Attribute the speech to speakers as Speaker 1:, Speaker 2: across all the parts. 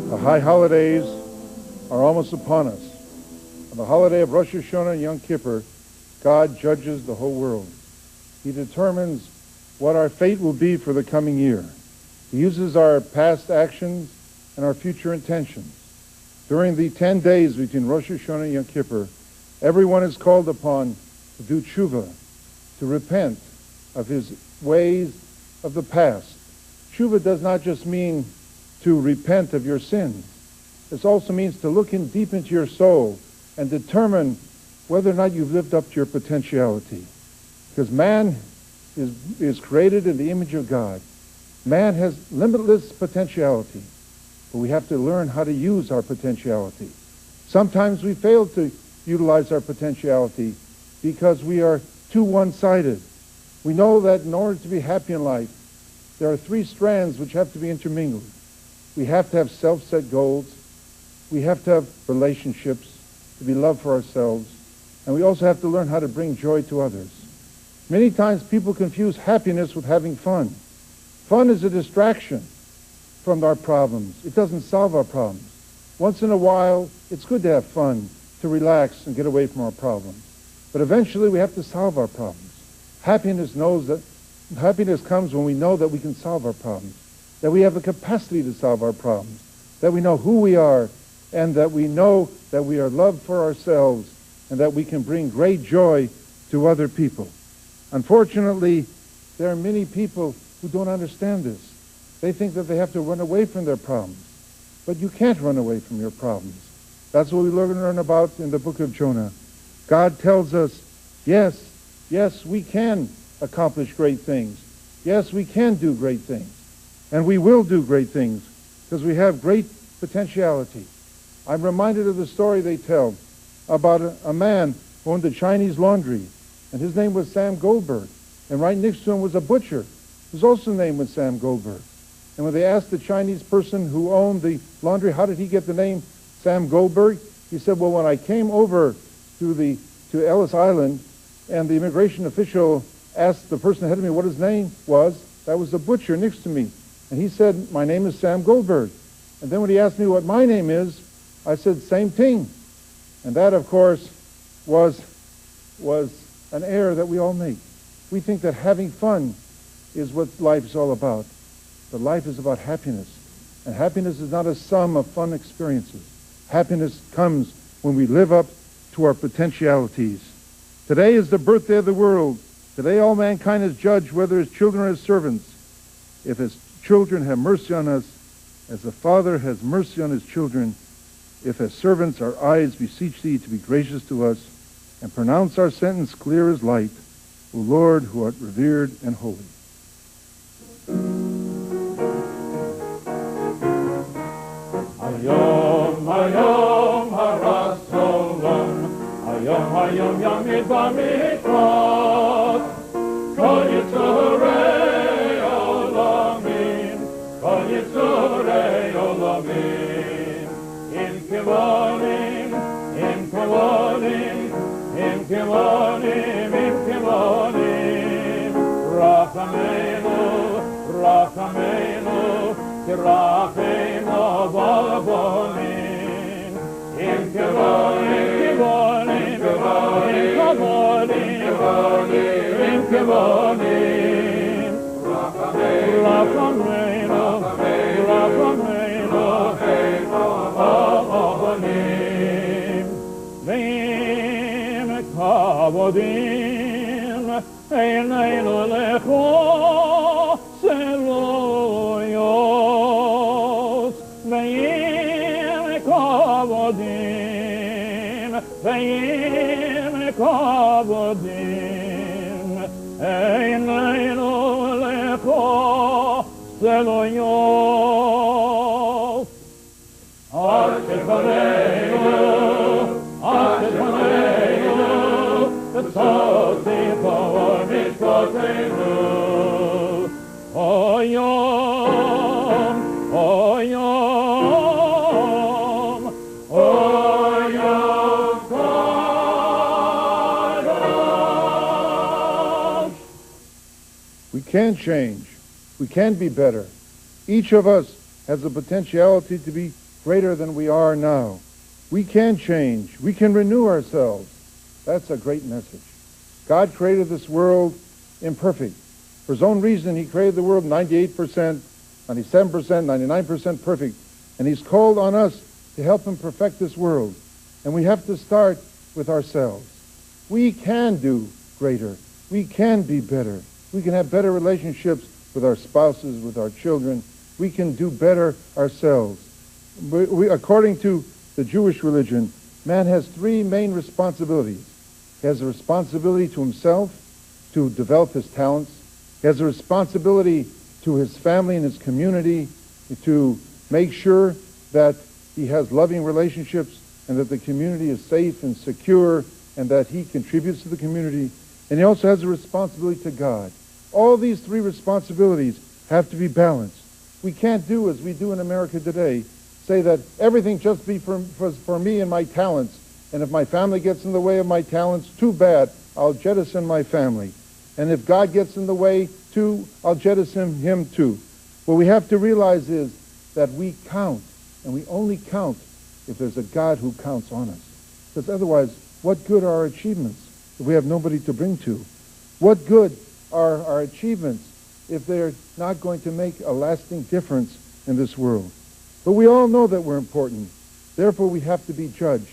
Speaker 1: The high holidays are almost upon us. On the holiday of Rosh Hashanah and Yom Kippur, God judges the whole world. He determines what our fate will be for the coming year. He uses our past actions and our future intentions. During the 10 days between Rosh Hashanah and Yom Kippur, everyone is called upon to do tshuva, to repent of his ways of the past. Tshuva does not just mean to repent of your sins. This also means to look in deep into your soul and determine whether or not you've lived up to your potentiality. Because man is created in the image of God. Man has limitless potentiality, but we have to learn how to use our potentiality. Sometimes we fail to utilize our potentiality because we are too one-sided. We know that in order to be happy in life, there are 3 strands which have to be intermingled. We have to have self-set goals. We have to have relationships to be loved for ourselves. And we also have to learn how to bring joy to others. Many times people confuse happiness with having fun. Fun is a distraction from our problems. It doesn't solve our problems. Once in a while, it's good to have fun, to relax and get away from our problems. But eventually we have to solve our problems. Happiness comes when we know that we can solve our problems, that we have the capacity to solve our problems, that we know who we are, and that we know that we are loved for ourselves, and that we can bring great joy to other people. Unfortunately, there are many people who don't understand this. They think that they have to run away from their problems. But you can't run away from your problems. That's what we learn about in the book of Jonah. God tells us, yes, we can accomplish great things. Yes, we can do great things. And we will do great things because we have great potentiality. I'm reminded of the story they tell about a man who owned a Chinese laundry, and his name was Sam Goldberg. And right next to him was a butcher, whose also name was Sam Goldberg. And when they asked the Chinese person who owned the laundry, how did he get the name Sam Goldberg? He said, well, when I came over to Ellis Island, and the immigration official asked the person ahead of me what his name was, that was the butcher next to me. And he said, my name is Sam Goldberg. And then when he asked me what my name is, I said, same thing. And that, of course, was an error that we all make. We think that having fun is what life is all about. But life is about happiness. And happiness is not a sum of fun experiences. Happiness comes when we live up to our potentialities. Today is the birthday of the world. Today all mankind is judged whether as children or as servants. If as children have mercy on us, as the Father has mercy on his children, if as servants our eyes beseech thee to be gracious to us, and pronounce our sentence clear as light, O Lord, who art revered and holy.
Speaker 2: Hayom, hayom, haras olam, hayom, hayom, yamid b'mitzvot, kol yitzurei olamim, kol yitzurei olamim, im kivonim, im kivonim, im kivonim, im kivonim, rachamenu, rachamenu, Tirafeinu v'avonim, im kivonim, im kivonim, im kivonim, rachamenu, rachamenu, v'avonim, v'im kavodim, eineinu lecho, seloyos, ve'im kavodim, eineinu lecho, seloyos. Ashkechoneinu, Ashkechoneinu, v'tzoti b'or mitzvoteinu. Oyom, oyom, oyom kadosh.
Speaker 1: We can change. We can be better. Each of us has the potentiality to be greater than we are now. We can change. We can renew ourselves. That's a great message. God created this world imperfect. For his own reason, he created the world 98%, 97%, 99% perfect. And he's called on us to help him perfect this world. And we have to start with ourselves. We can do greater. We can be better. We can have better relationships with our spouses, with our children. We can do better ourselves. According to the Jewish religion, man has three main responsibilities. He has a responsibility to himself, to develop his talents. He has a responsibility to his family and his community, to make sure that he has loving relationships and that the community is safe and secure and that he contributes to the community. And he also has a responsibility to God. All these three responsibilities have to be balanced. We can't do as we do in America today, say that everything just be for me and my talents, and if my family gets in the way of my talents, too bad, I'll jettison my family. And if God gets in the way too, I'll jettison him too. What we have to realize is that we count, and we only count if there's a God who counts on us. Because otherwise, what good are our achievements if we have nobody to bring to? What good are our achievements if they're not going to make a lasting difference in this world? But we all know that we're important. Therefore, we have to be judged.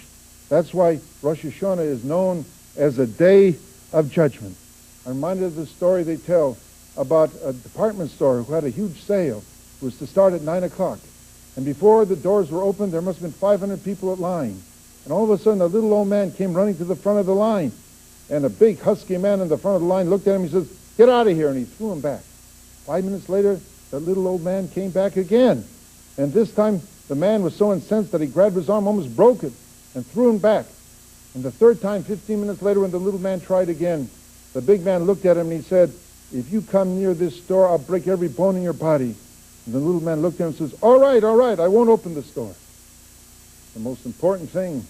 Speaker 1: That's why Rosh Hashanah is known as a day of judgment. I'm reminded of the story they tell about a department store who had a huge sale. It was to start at 9 o'clock. And before the doors were opened, there must have been 500 people at line. And all of a sudden, a little old man came running to the front of the line. And a big, husky man in the front of the line looked at him and he says, "Get out of here," and he threw him back. 5 minutes later, that little old man came back again. And this time, the man was so incensed that he grabbed his arm, almost broke it, and threw him back. And the third time, 15 minutes later, when the little man tried again, the big man looked at him and he said, "If you come near this store, I'll break every bone in your body." And the little man looked at him and says, all right, I won't open the store." The most important thing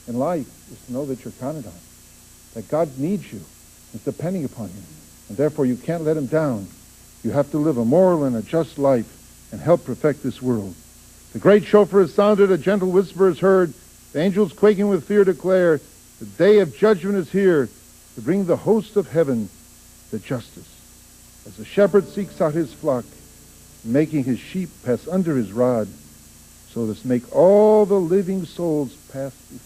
Speaker 1: in life is to know that you're counted on, that God needs you, is depending upon you, and therefore you can't let him down. You have to live a moral and a just life and help perfect this world. The great shofar is sounded, a gentle whisper is heard, the angels quaking with fear declare, the day of judgment is here to bring the host of heaven to justice. As a shepherd seeks out his flock, making his sheep pass under his rod, so as to make all the living souls pass before.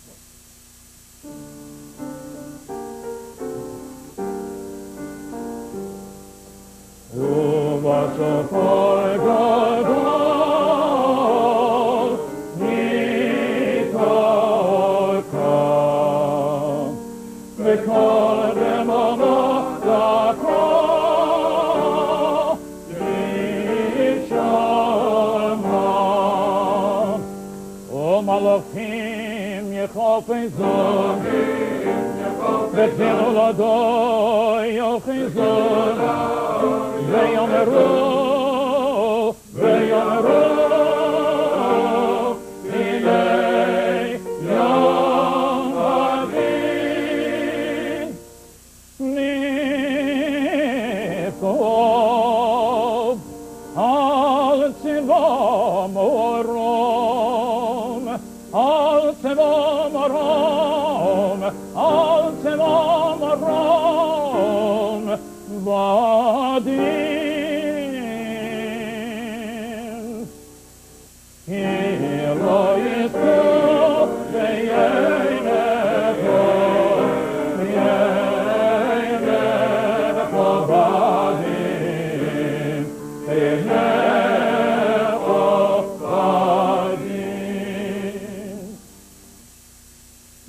Speaker 2: Du warst so voll Geduld, nie vollkommen, mit all dem Honor da kommt, die Schalman. O Malachim, Yechofei Zon, ותנו לדוי יוחזון ויאמרו הנה יום הדין נפקוב על צבא מורום על צבא מורום al tevam rom vadim hilo yisu veyenevo vadim veyenevo vadim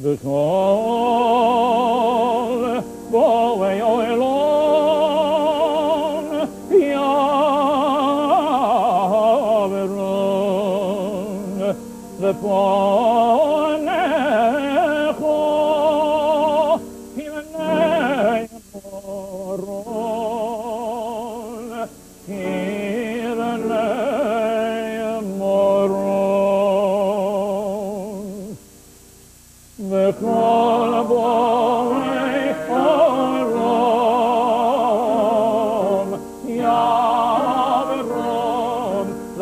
Speaker 2: the the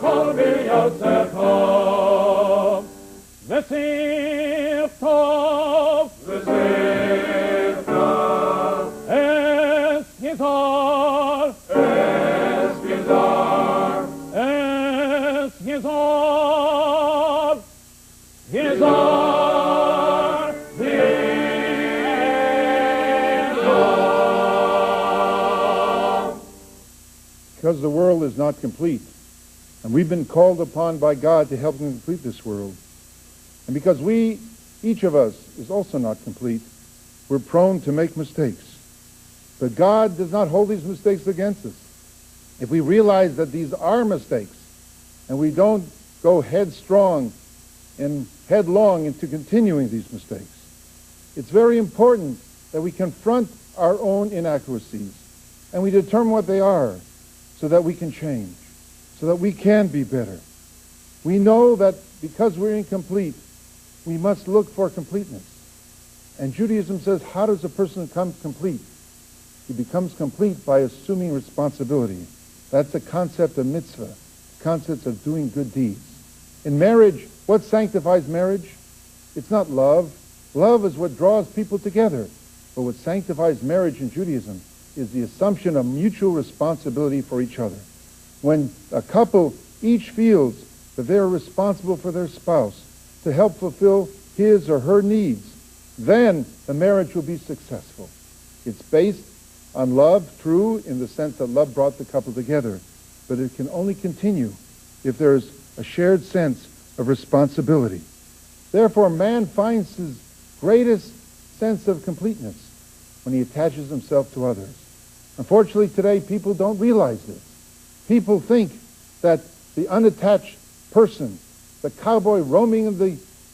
Speaker 2: kol b'yotzecha, v'sif tov, es gizar, es gizar, gizar,
Speaker 1: Because the world is not complete, and we've been called upon by God to help him complete this world. And because we, each of us, is also not complete, we're prone to make mistakes. But God does not hold these mistakes against us. If we realize that these are mistakes, and we don't go headlong into continuing these mistakes, it's very important that we confront our own inaccuracies, and we determine what they are, so that we can change, so that we can be better. We know that because we're incomplete, we must look for completeness. And Judaism says, how does a person become complete? He becomes complete by assuming responsibility. That's the concept of mitzvah, concept of doing good deeds. In marriage, what sanctifies marriage? It's not love. Love is what draws people together. But what sanctifies marriage in Judaism is the assumption of mutual responsibility for each other. When a couple each feels that they are responsible for their spouse to help fulfill his or her needs, then the marriage will be successful. It's based on love, true, in the sense that love brought the couple together. But it can only continue if there's a shared sense of responsibility. Therefore, man finds his greatest sense of completeness when he attaches himself to others. Unfortunately, today, people don't realize this. People think that the unattached person, the cowboy roaming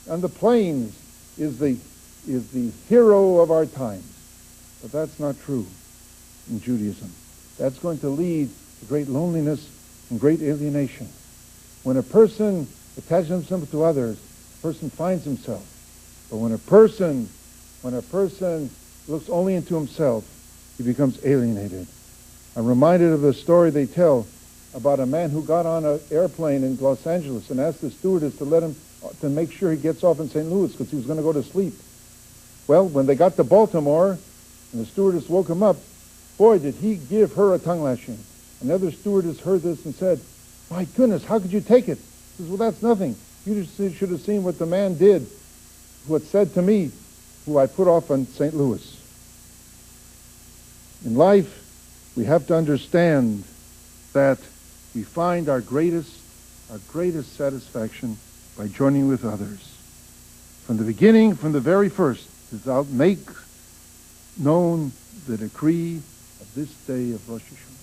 Speaker 1: on the plains, is the hero of our times. But that's not true in Judaism. That's going to lead to great loneliness and great alienation. When a person attaches himself to others, a person finds himself. But when a person looks only into himself, he becomes alienated. I'm reminded of the story they tell about a man who got on an airplane in Los Angeles and asked the stewardess to make sure he gets off in St. Louis because he was going to go to sleep. Well, when they got to Baltimore and the stewardess woke him up, boy, did he give her a tongue lashing. Another stewardess heard this and said, "My goodness, how could you take it?" He says, "Well, that's nothing. You just should have seen what the man did, what said to me, who I put off in St. Louis." In life, we have to understand that we find our greatest satisfaction by joining with others. From the beginning, from the very first, thou make known the decree of this day of Rosh Hashanah.